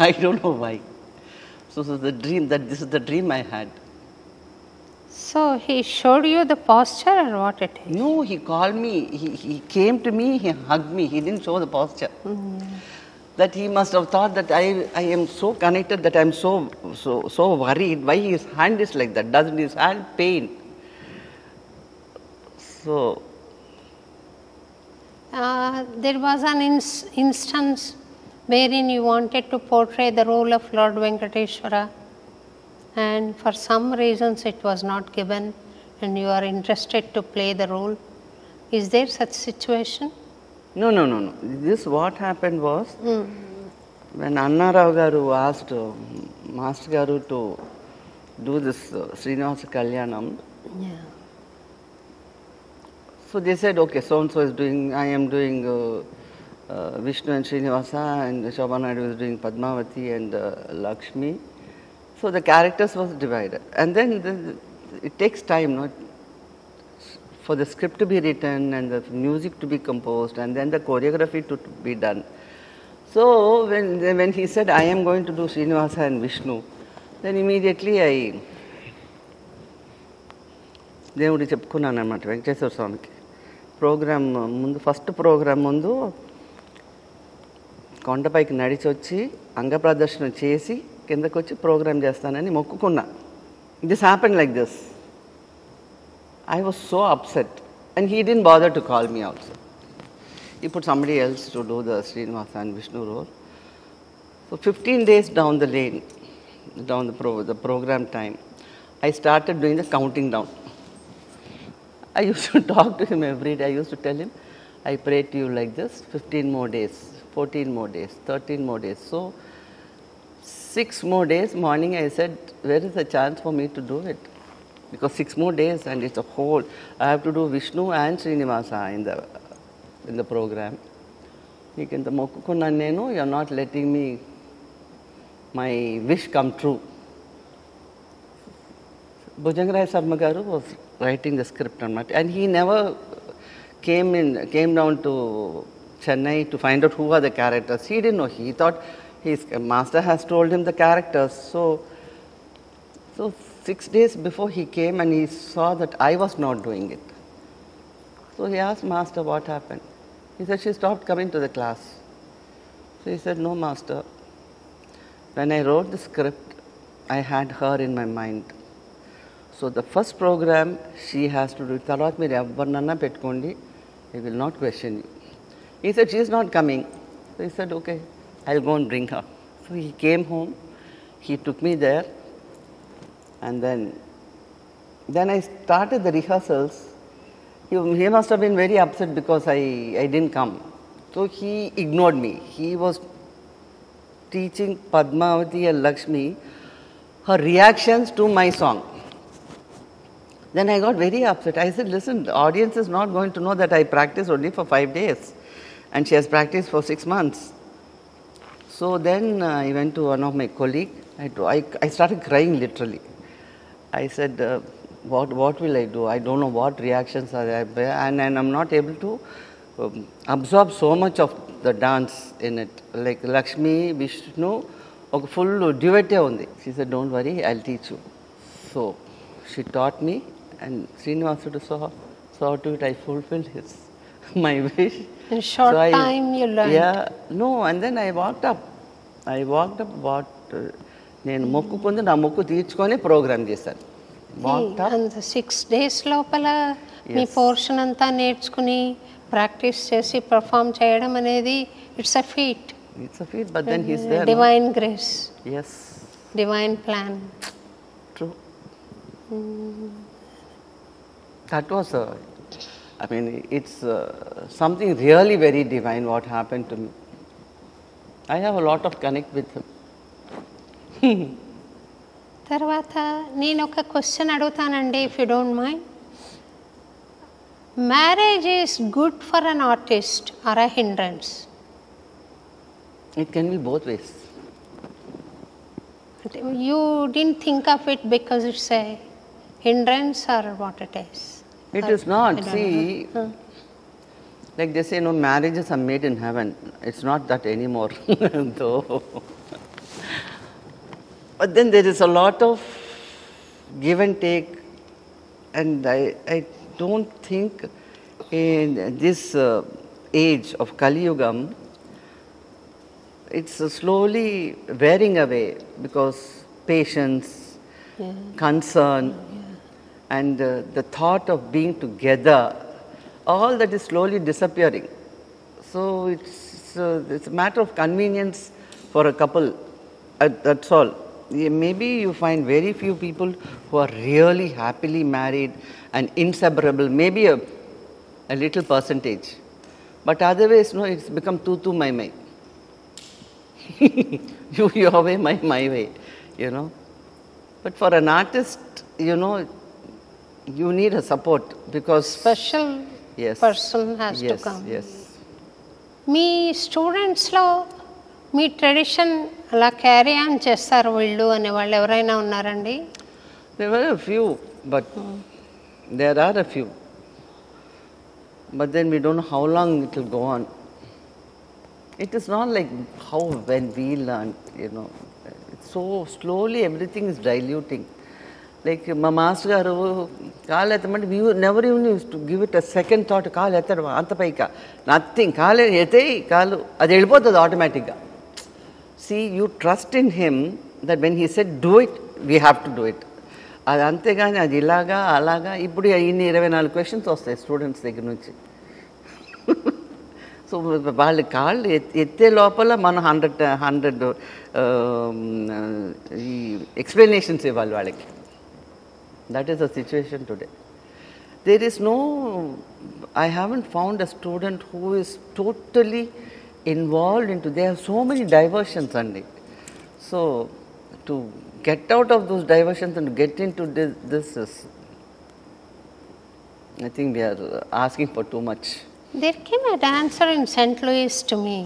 I don't know why. So the dream, this is the dream I had. So he showed you the posture or what it is? No, he called me, he came to me, he hugged me, he didn't show the posture. That he must have thought that I am so connected, that I am so worried. Why his hand is like that? Doesn't his hand pain? So there was an instance wherein you wanted to portray the role of Lord Venkateshwara, and for some reasons it was not given, and you are interested to play the role. Is there such situation? No. This what happened was, when Anna Rao garu asked Master garu to do this Srinivasa Kalyanam. Yeah. So they said, okay, so-and-so is doing, I am doing Vishnu and Srinivasa, and Shobha Naidu is doing Padmavati and Lakshmi. So the characters was divided. And then it takes time, no? for the script to be written and the music to be composed and then the choreography to be done. So when he said, I am going to do Srinivasa and Vishnu, then immediately I దేవుడికి చెప్పుకున్నాను అనమాట వెంకటేశ్వర స్వామికి. Programme ముందు, first programme ముందు కొండపైకి నడిచి వచ్చి అంగప్రదర్శన చేసి కిందకు వచ్చి ప్రోగ్రామ్ చేస్తానని మొక్కుకున్నా. This happen like this. I was so upset and he didn't bother to call me also. He put somebody else to do the Srinivasa and Vishnu role. So 15 days down the lane, down the program time, I started doing the counting down. I used to talk to him every day. I used to tell him, I pray to you like this, 15 more days, 14 more days, 13 more days. So 6 more days, morning I said, where is the chance for me to do it? Because 6 more days and it's a whole, I have to do Vishnu and Srinivasa in the program. You are not letting me, my wish come true. Bhujangarai Sarma Garu was writing the script and he never came down to Chennai to find out who are the characters. He didn't know. He thought his master has told him the characters. So 6 days before he came and he saw that I was not doing it. So he asked Master what happened. He said, she stopped coming to the class. So he said, no Master, when I wrote the script, I had her in my mind. So the first program she has to do, Tarat meer evvarnanna pettukondi, I will not question you. He said, she is not coming. So he said, okay, I'll go and bring her. So he came home, he took me there. And then I started the rehearsals. He must have been very upset because I didn't come. So he ignored me. He was teaching Padmavati and Lakshmi her reactions to my song. Then I got very upset. I said, listen, the audience is not going to know that I practiced only for 5 days. And she has practiced for 6 months. So then I went to one of my colleagues. I started crying literally. I said, what will I do? I don't know what reactions are there, and I'm not able to absorb so much of the dance in it. Like Lakshmi, Vishnu, a full duet undi. She said, don't worry, I'll teach you. So she taught me, and Srinivasa saw to it, I fulfilled my wish. In short time you learned. Yeah, no, and then I walked up what నేను మొక్కుకుంది నా మొక్కు తీర్చుకొని programme చేశాను. And 6 days లోపల మీ portion అంతా నేర్చుకుని practice చేసి perform చేయడం అనేది it's a feet. But then he's there. Divine grace. Yes. Divine plan. True. That was it's something really very divine what happened to me. I have a lot of connect with him. తర్వాత నేను ఒక question అడుగుతానండి, if you don't mind. Marriage is good for an artist or a hindrance? It can be both ways. You didn't think of it because it's a hindrance or what it is? It is not. See, like they say, no, marriages are made in heaven. It's not that anymore. Though. But then there is a lot of give and take, and I don't think in this age of Kali Yugam, it's slowly wearing away because patience, concern, and the thought of being together, all that is slowly disappearing. So it's a matter of convenience for a couple. That's all. Maybe you find very few people who are really happily married and inseparable, maybe a little percentage. But otherwise, no, it's become tu my. Your way, my way, you know. But for an artist, you know, you need a support because special person has to come. Yes. మీ స్టూడెంట్స్లో మీ tradition అలా carry on చేస్తారు వీళ్ళు అనే వాళ్ళు ఎవరైనా ఉన్నారండి? There were a few, but there are a few. but then we don't know how long it will go on. It is not like how when we learn, so slowly everything is diluting. Like my master garu kaal ettamanటే we never even used to give it a second thought. Kaal ettadu anta paika nothing, kaal ete kaalu adi elipotadu automatic ga. See, you trust in him that when he said do it, we have to do it. అది అంతేగాని అది ఇలాగా అలాగా ఇప్పుడు ఇన్ని 24 questions వస్తాయి students దగ్గర నుంచి. సో వాళ్ళ కాళ్ళు ఎత్తే లోపల మనం 100 ఈ ఎక్స్ప్లెనేషన్స్ ఇవ్వాలి వాళ్ళకి. That is the situation today. There is no, I haven't found a student who is totally involved in to, they have so many diversions అండి. So to get out of those diversions and get into this is, I think we are asking for too much. There came a dancer in St. Louis to me.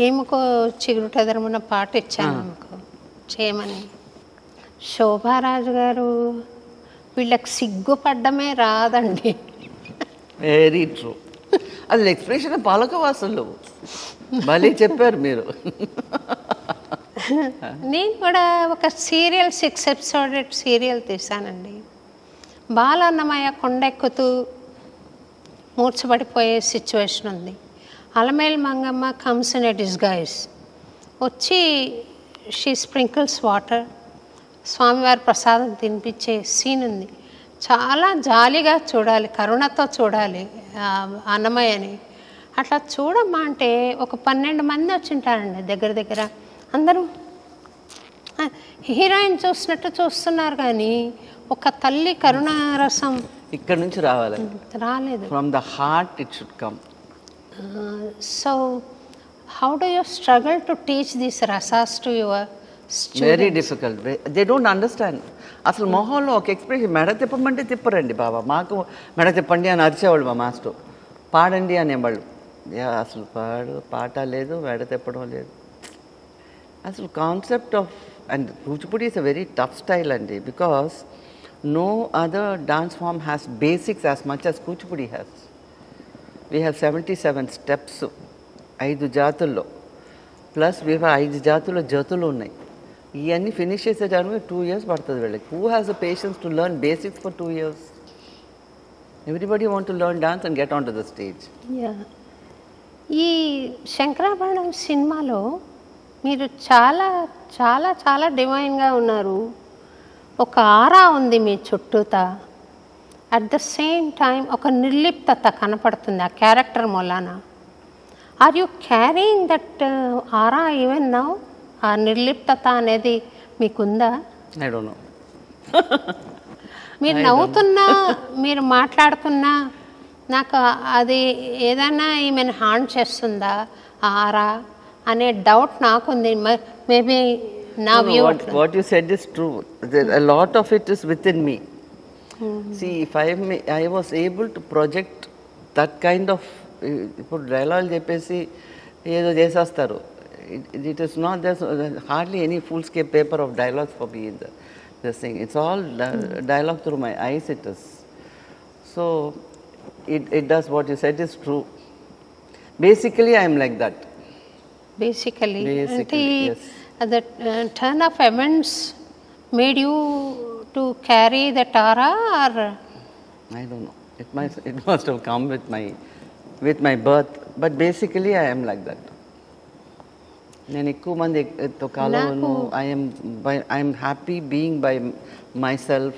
ఏముకో చిగురుటదరమున పాట ఇచ్చాను ఆమెకు చేయమని. శోభారాజు గారు వీళ్ళకి సిగ్గుపడ్డమే రాదండి. Very true. అది expression పాలకవాసులు భలే చెప్పారు మీరు. నేను కూడా ఒక సీరియల్ 6 ఎపిసోడ్ సీరియల్ తీశానండి. బాలన్నమయ్య కొండెక్కుతూ మూర్చబడిపోయే సిచ్యువేషన్ ఉంది. Alamelu Mangamma comes in a disguise వచ్చి షీ స్ప్రింకిల్స్ వాటర్, స్వామివారి ప్రసాదం తినిపించే సీన్ ఉంది. చాలా జాలిగా చూడాలి, కరుణతో చూడాలి అన్నమయ్యని. అట్లా చూడమ్మా అంటే ఒక 12 మంది వచ్చింటారండి దగ్గర దగ్గర. అందరూ హీరోయిన్ చూసినట్టు చూస్తున్నారు కానీ ఒక తల్లి కరుణారసం ఇక్కడ నుంచి రావాలి, రాలేదు. From the heart it should come. So how do you struggle to teach this rasas to your students? Very difficult. They don't understand. అసలు మొహంలో ఒక ఎక్స్ప్రెషన్, మెడ తిప్పమంటే తిప్పరండి బాబా. మాకు మెడ తిప్పండి అని అరిచేవాళ్ళు మా మాస్టర్, పాడండి అనేవాళ్ళు. అసలు పాట లేదు, మెడ తిప్పడం లేదు. అసలు concept of, and Kuchipudi is a very tough style అండి, because no other dance form has basics as much as Kuchipudi has. We have 77 steps 5 జాతుల్లో, ప్లస్ వీ హ్యావ్ 5 జాతుల్లో జతులు ఉన్నాయి. ఇవన్నీ ఫినిష్ చేసేటానికి 2 years పడుతుంది వీళ్ళకి. Who has the patience to learn basics for 2 years? Everybody want to learn dance and get on to the stage. ఈ శంకరాభరణం సినిమాలో మీరు చాలా చాలా చాలా డివైన్గా ఉన్నారు. ఒక ఆరా ఉంది మీ చుట్టూతా. అట్ ద సేమ్ టైం ఒక నిర్లిప్తత కనపడుతుంది ఆ క్యారెక్టర్ మూలాన. Are you carrying that aura even now? ఆ నిర్లిప్తత అనేది మీకుందా? I don't know. మీరు నవ్వుతున్నా, మీరు మాట్లాడుతున్నా నాకు అది ఏదైనా ఈమెను హార్మ్ చేస్తుందా ఆరా అనే డౌట్ నాకుంది. మేబీ నా view. What you said is true. A lot of it is within me. See, if I was able to project that kind of, ఇప్పుడు డైలాగ్ చెప్పేసి ఏదో చేసేస్తారు. It is not, there's hardly any full scale paper of dialogues for me in this thing. It's all dialogue through my eyes it is. So it does, what you said is true. Basically I am like that. Basically Yes. The turn of events made you to carry that aura, or I don't know. It must have come with my birth. But basically I am like that. నేను ఎక్కువ మందితో కలవను. I am happy being by myself.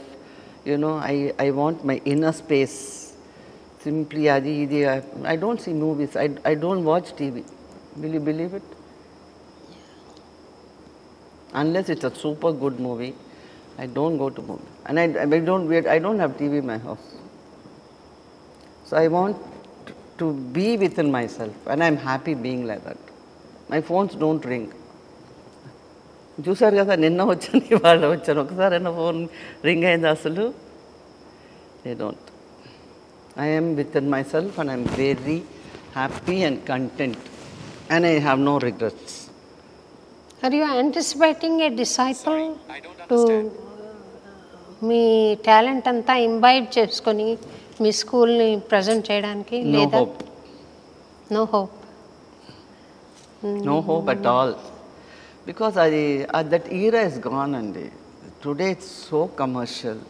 I want my inner space. Simply adi idi. I don't see movies. I don't watch TV. Will you believe it? Unless it's a super good movie, I don't go to movie. And I don't have TV in my house. So I want to be within myself, and I'm happy being like that. My phones don't ring. చూసారు కదా, నిన్న వచ్చాను, ఇవాళ వచ్చాను, ఒకసారైనా phone ring అయింది అసలు? They don't. I am within myself and I'm very happy and content. And I have no regrets. are you anticipating a disciple to మీ టాలెంట్ అంతా ఇంబైబ్ చేసుకొని మీ స్కూల్ని ప్రజెంట్ చేయడానికి నో లేదా? Hope, no hope. no hope at all, because that era is gone అండి. Today it's so commercial.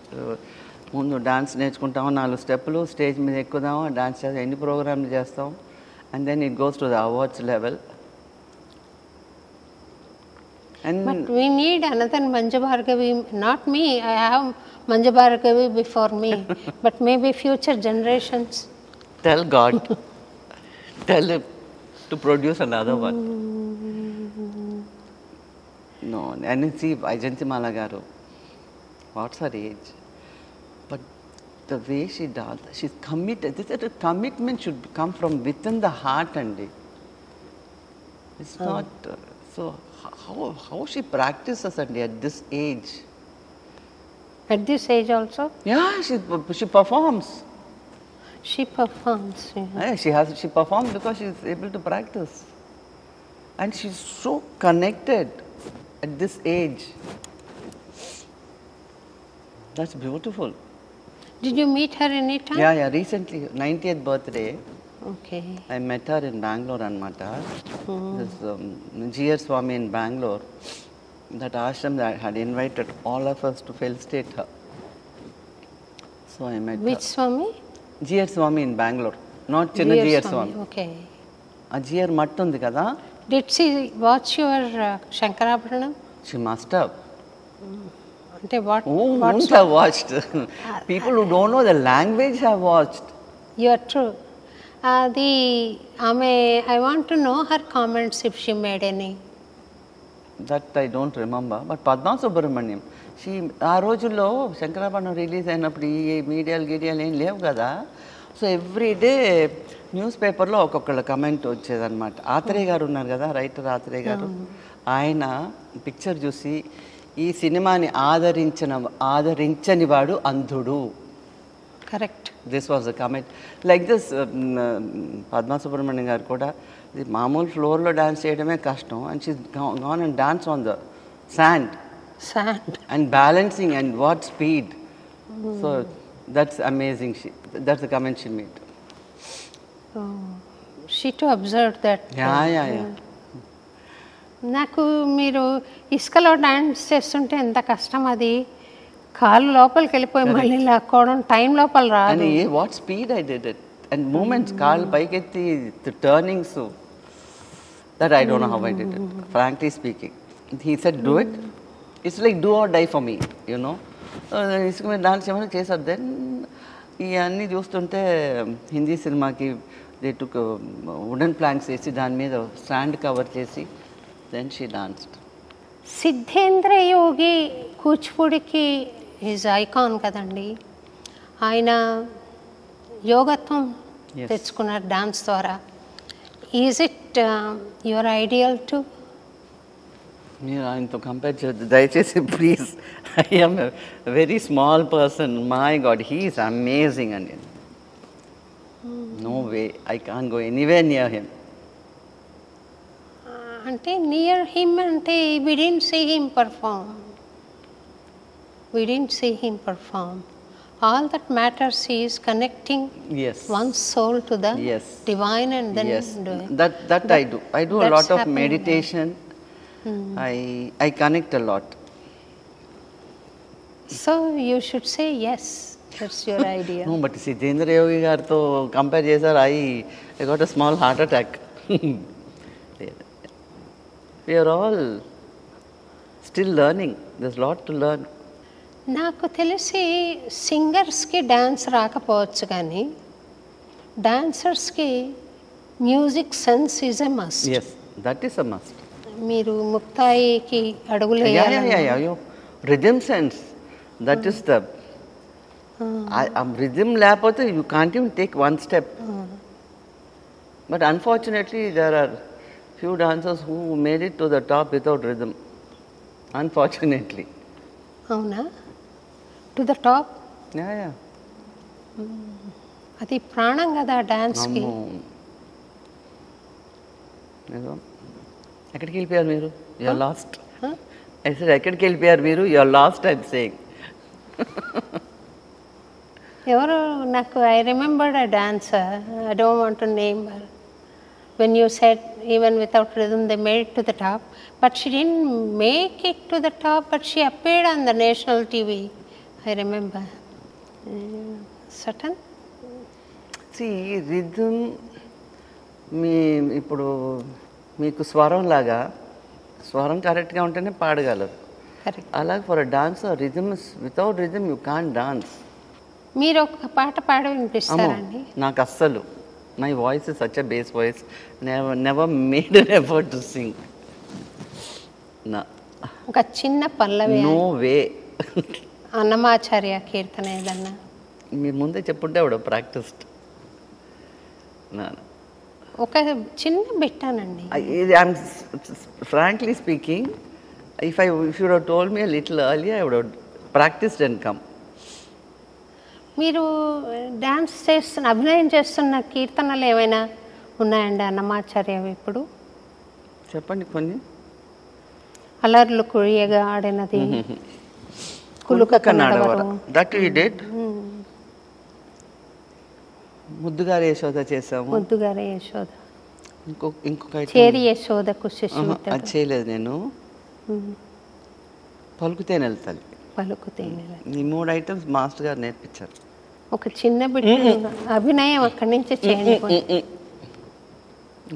ముందు dance నేర్చుకుంటాము, 4 స్టెప్పులు, స్టేజ్ మీద ఎక్కుదాము, డాన్స్ చేస్తాం, ఎన్ని ప్రోగ్రామ్లు చేస్తాం, and then it goes to the awards level. And But we need another Manju Bhargavi, not me. I have Manju Bhargavi before me, but maybe future generations. tell God, tell him to produce another one. No, and see Vaijayantimala garu, what's her age? But the way she does, she's committed. The commitment should come from within the heart, and it's not. So how she practices at this age? At this age also? Yeah, she performs. She performs. Yeah. Yeah, she performs because she is able to practice, and she's so connected at this age. That's beautiful. Did you meet her anytime? Yeah, recently 90th birthday. Okay. I met her in Bangalore anamata. This G.R. Swami in Bangalore. That ashram that had invited all of us to felicitate her. So I met Which Swami? G.R. Swami in Bangalore. Not Chinna G.R. Swami. Okay. A G.R. Mattu undi kada. Did she watch your Shankarabharanam? She must have. Ante what? Who what wouldn't have watched? People who don't know the language have watched. You are true. I want to know her comments if she made any. That I don't remember. But Padma Subramaniam, she ఆ రోజుల్లో Shankarabharanam release అయినప్పుడు ఈ మీడియాలు ఏం లేవు కదా. So everyday news పేపర్లో ఒక్కొక్కళ్ళ కమెంట్ వచ్చేదన్నమాట. ఆత్రేయ గారు ఉన్నారు కదా, రైటర్ ఆత్రేయ గారు, ఆయన పిక్చర్ చూసి ఈ సినిమాని ఆదరించని వాడు అంధుడు. Correct. This was a comment. Like this, Padma Subramanian garu kuda మామూలు ఫ్లోర్లో డాన్స్ చేయడమే కష్టం, and she's gone and danced on the sand. Sand. And balancing, and what speed. So that's amazing. That's the comment she made. She too observed that. Yeah. నాకు మీరు ఇసుకలో dance చేస్తుంటే ఎంత కష్టం అది. కాళ్ళు లోపలికి వెళ్ళిపోయి మళ్ళీ లాక్కోవడం, టైం లోపల రాదు. And what speed I did it. And movements, కాళ్ళు పైకెత్తి, the turnings. That I don't know how I did it, frankly speaking. He said, do it. It's like do or die for me, you know. ఇసుక మీద dance ఏమైనా చేశారు. Then ఇవన్నీ చూస్తుంటే హిందీ సినిమాకి they took wooden planks వేసి దాని మీద స్టాండ్ కవర్ చేసి then she danced. Siddhendra Yogi కూచిపూడికి ఈజ్ ఐకాన్ కదండి. ఆయన యోగత్వం తెచ్చుకున్నారు డాన్స్ ద్వారా. Is it your ideal too? మీరు ఆయనతో కంపేర్ చేయొద్దు దయచేసి please. I am a very small person. My god, he is amazing అండి. No way, I can go anywhere near him. అంటే నియర్ హిమ్ అంటే we didn't see him perform. We didn't see him perform. All that matters is connecting one's soul to the divine, and then doing. That I do. I do a lot of meditation. I connect a lot. So you should say yes. That's your idea. No, but Siddhendra Yogi gartho compare chesaru, I got a small heart attack. We are all still learning. There's a lot to learn. నాకు తెలిసి సింగర్స్కి dance రాకపోవచ్చు, కానీ డాన్సర్స్కి music sense is a must. Yes, that is a must. మీరు ముక్తాయికి అడుగులు Yeah. Rhythm sense, that is the rhythm లేకపోతే you can't even take one step. But unfortunately there are few dancers who made it to the top without rhythm. Unfortunately. అవునా? To the top. Yeah. అది ప్రాణం కదా డాన్స్కి. ఎక్కడికి వెళ్ళిపోయారు మీరు? You're last. I said ఎక్కడికి వెళ్ళిపోయారు మీరు? You're lost, I'm saying. ఎవరు నాకు I remembered a dancer, I don't want to name her. When you said even without rhythm they made it to the top, but she didn't make it to the top, but she appeared on the national TV. I remember. Certain? See, rhythm మీ ఇప్పుడు మీకు స్వరం లాగా స్వరం కరెక్ట్గా ఉంటేనే పాడగలరు. Correct. అలాగే for a dancer rhythm without rhythm you can't dance. మీరు ఒక పాట పాడి వినిపిస్తారండి? నాకు అస్సలు my voice is such a base voice, never made an effort to sing. నా ఒక చిన్న పల్లవి, నో వే. అన్నమాచార్య కీర్తన ఏదన్నా మీరు ముందే చెప్పుంటే ఆవిడ ప్రాక్టీస్డ్. ఒక చిన్న బిట్టానండి. I'm frankly speaking, if you would have told me a little earlier, I would have practiced and come. మీరు డ్యాన్స్ చేస్తున్న, అభినయం చేస్తున్న కీర్తనలు ఏమైనా ఉన్నాయండి అన్నమాచార్యవి ఇప్పుడు? చెప్పండి కొన్ని. అలర్లు కురియగా ఆడినది, కులుక కన్నడవరం. That you did. ముద్దుగారి యశోద చేసాము. ముద్దుగారి యశోద. ఇంకొక చేరి యశోదకు శిశువు. అది చేయలేదు నేను. పలుకుతేనే వెళ్తాను. పలుకుతేనే. ఈ 3 ఐటమ్స్ మాస్టర్ గారు నేర్పించారు. ఒక చిన్న బిడ్డ అభినయం అక్కడి నుంచి చేయండి.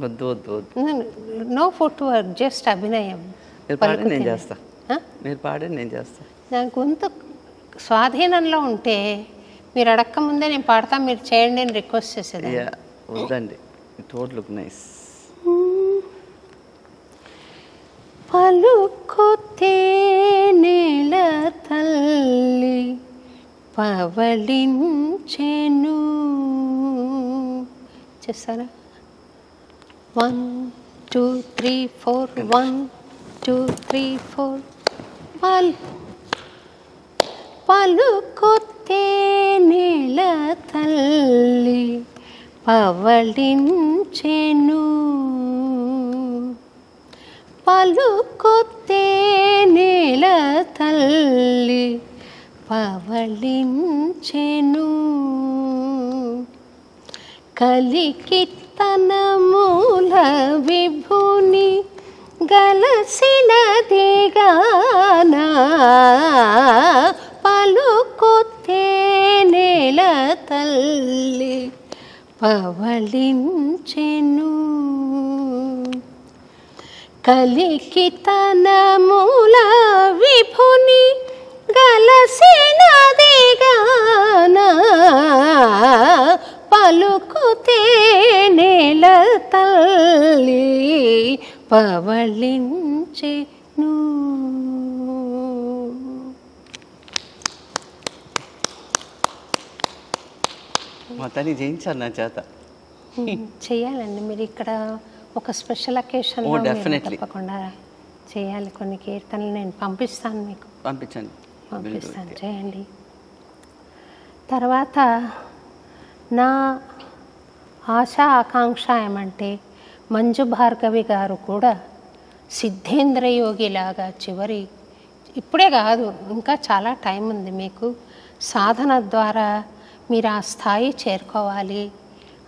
వద్దు వద్దు వద్దు. నో ఫుట్ వర్క్, జస్ట్ అభినయం. మీరు పాడండి నేను చేస్తా. మీరు పాడండి నేను చేస్తా. నా గొంతు స్వాధీనంలో ఉంటే మీరు అడక్క ముందే నేను పాడతా, మీరు చేయండి అని రిక్వెస్ట్ చేసేది. వద్దండి, ఇట్ వోంట్ లుక్ నైస్. పలుకుతే నేల తల్లి పవళించెను. చేస్తారా? 1 2 3 4 1 2 3 4. పలుకుతే నేల తల్లి పవళించెను, పలుకుతే నేల తల్లి పవళించెను. కలికి తన మూల విభుని గలసినది గానా, పలుకుతే నేల తల్లి పవళించెను. కలికి తన మూల విభుని గలసినది గానా, పలుకుతే నేల తల్లి పవళించెను. మా తల్లి చేయించారు నా చేత. చేయాలండి మీరు ఇక్కడ ఒక స్పెషల్ అకేషన్ తప్పకుండా చేయాలి. కొన్ని కీర్తనలు నేను పంపిస్తాను మీకు. పంపిస్తాను, చేయండి. తర్వాత నా ఆశ ఆకాంక్ష ఏమంటే మంజు భార్గవి గారు కూడా సిద్ధేంద్ర యోగిలాగా చివరి, ఇప్పుడే కాదు ఇంకా చాలా టైం ఉంది మీకు, సాధన ద్వారా మీరు ఆ స్థాయి చేరుకోవాలి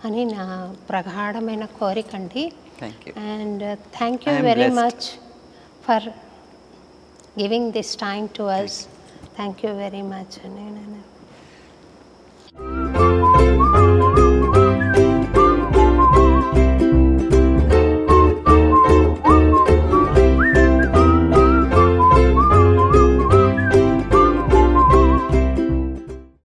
అని నా ప్రగాఢమైన కోరికండి. And thank you very much for giving this time to us. Thank you very much అండి.